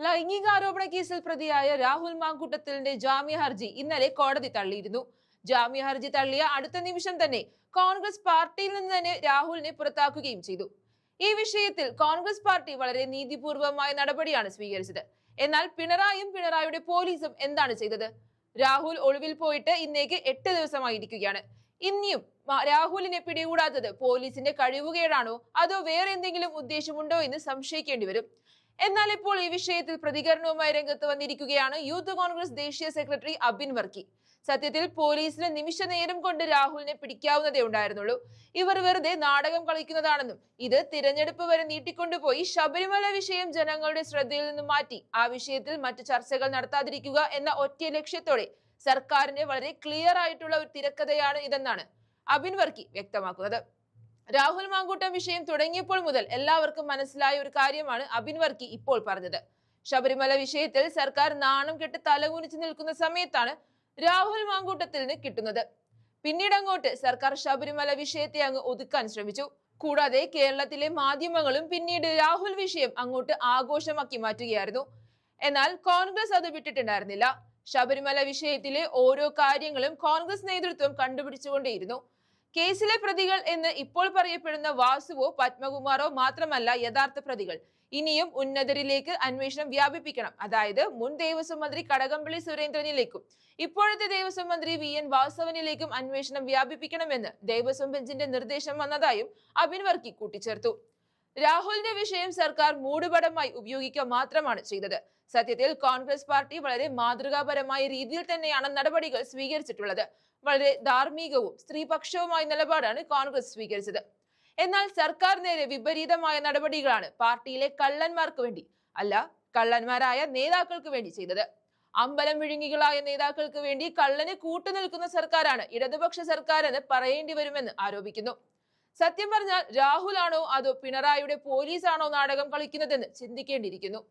ലൈംഗികാരോപണ കേസിൽ പ്രതിയായ രാഹുൽ മാങ്കൂട്ടത്തിലിന്റെ ജാമ്യ ഹർജി ഇന്നലെ കോടതി തള്ളിയിരുന്നു. ജാമ്യ ഹർജി തള്ളിയ അടുത്ത നിമിഷം തന്നെ കോൺഗ്രസ് പാർട്ടിയിൽ നിന്ന് തന്നെ രാഹുലിനെ പുറത്താക്കുകയും ചെയ്തു. ഈ വിഷയത്തിൽ കോൺഗ്രസ് പാർട്ടി വളരെ നീതിപൂർവമായ നടപടിയാണ് സ്വീകരിച്ചത്. എന്നാൽ പിണറായിയുടെ പോലീസും എന്താണ് ചെയ്തത്? രാഹുൽ ഒളിവിൽ പോയിട്ട് ഇന്നേക്ക് 8 ദിവസമായിരിക്കുകയാണ്. ഇനിയും രാഹുലിനെ പിടികൂടാത്തത് പോലീസിന്റെ കഴിവുകേടാണോ അതോ വേറെ എന്തെങ്കിലും ഉദ്ദേശമുണ്ടോ എന്ന് സംശയിക്കേണ്ടി വരും. എന്നാൽ ഇപ്പോൾ ഈ വിഷയത്തിൽ പ്രതികരണവുമായി രംഗത്ത് വന്നിരിക്കുകയാണ് യൂത്ത് കോൺഗ്രസ് ദേശീയ സെക്രട്ടറി അബിൻ വർക്കി. സത്യത്തിൽ പോലീസിന് നിമിഷ നേരം കൊണ്ട് രാഹുലിനെ പിടിക്കാവുന്നതേ ഉണ്ടായിരുന്നുള്ളൂ. ഇവർ വെറുതെ നാടകം കളിക്കുന്നതാണെന്നും ഇത് തിരഞ്ഞെടുപ്പ് വരെ നീട്ടിക്കൊണ്ടുപോയി ശബരിമല വിഷയം ജനങ്ങളുടെ ശ്രദ്ധയിൽ നിന്നും മാറ്റി ആ വിഷയത്തിൽ മറ്റു ചർച്ചകൾ നടത്താതിരിക്കുക എന്ന ഒറ്റ ലക്ഷ്യത്തോടെ സർക്കാരിന്റെ വളരെ ക്ലിയർ ആയിട്ടുള്ള ഒരു തിരക്കഥയാണ് ഇതെന്നാണ് അബിൻ വർക്കി വ്യക്തമാക്കുന്നത്. രാഹുൽ മാങ്കൂട്ടം വിഷയം തുടങ്ങിയപ്പോൾ മുതൽ എല്ലാവർക്കും മനസ്സിലായ ഒരു കാര്യമാണ് അബിൻ വർക്കി ഇപ്പോൾ പറഞ്ഞത്. ശബരിമല വിഷയത്തിൽ സർക്കാർ നാണം കെട്ട് തലകുനിച്ച് നിൽക്കുന്ന സമയത്താണ് രാഹുൽ മാങ്കൂട്ടത്തിന് കിട്ടുന്നത്. പിന്നീട് അങ്ങോട്ട് സർക്കാർ ശബരിമല വിഷയത്തെ അങ്ങ് ഒതുക്കാൻ ശ്രമിച്ചു. കൂടാതെ കേരളത്തിലെ മാധ്യമങ്ങളും പിന്നീട് രാഹുൽ വിഷയം അങ്ങോട്ട് ആഘോഷമാക്കി മാറ്റുകയായിരുന്നു. എന്നാൽ കോൺഗ്രസ് അത് വിട്ടിട്ടുണ്ടായിരുന്നില്ല. ശബരിമല വിഷയത്തിലെ ഓരോ കാര്യങ്ങളും കോൺഗ്രസ് നേതൃത്വം കണ്ടുപിടിച്ചുകൊണ്ടേയിരുന്നു. കേസിലെ പ്രതികൾ എന്ന് ഇപ്പോൾ പറയപ്പെടുന്ന വാസുവോ പത്മകുമാറോ മാത്രമല്ല യഥാർത്ഥ പ്രതികൾ. ഇനിയും ഉന്നതരിലേക്ക് അന്വേഷണം വ്യാപിപ്പിക്കണം. അതായത് മുൻ ദേവസ്വം മന്ത്രി കടകംപള്ളി സുരേന്ദ്രനിലേക്കും ഇപ്പോഴത്തെ ദേവസ്വം മന്ത്രി VN വാസവനിലേക്കും അന്വേഷണം വ്യാപിപ്പിക്കണമെന്ന് ദേവസ്വം ബെഞ്ചിന്റെ നിർദ്ദേശം വന്നതായും അബിൻ വർക്കി കൂട്ടിച്ചേർത്തു. രാഹുലിന്റെ വിഷയം സർക്കാർ മൂടുപടമായി ഉപയോഗിക്കുക മാത്രമാണ് ചെയ്തത്. സത്യത്തിൽ കോൺഗ്രസ് പാർട്ടി വളരെ മാതൃകാപരമായ രീതിയിൽ തന്നെയാണ് നടപടികൾ സ്വീകരിച്ചിട്ടുള്ളത്. വളരെ ധാർമ്മികവും സ്ത്രീപക്ഷവുമായ നിലപാടാണ് കോൺഗ്രസ് സ്വീകരിച്ചത്. എന്നാൽ സർക്കാർ നേരെ വിപരീതമായ നടപടികളാണ് പാർട്ടിയിലെ കള്ളന്മാർക്ക് വേണ്ടി അല്ല കള്ളന്മാരായ നേതാക്കൾക്ക് വേണ്ടി ചെയ്തത്. അമ്പലം വിഴുങ്ങികളായ നേതാക്കൾക്ക് വേണ്ടി കള്ളന് കൂട്ടുനിൽക്കുന്ന സർക്കാരാണ് ഇടതുപക്ഷ സർക്കാർ എന്ന് പറയേണ്ടി വരുമെന്ന് ആരോപിക്കുന്നു. സത്യം പറഞ്ഞാൽ രാഹുൽ ആണോ അതോ പിണറായിയുടെ പോലീസാണോ നാടകം കളിക്കുന്നതെന്ന് ചിന്തിക്കേണ്ടിയിരിക്കുന്നു.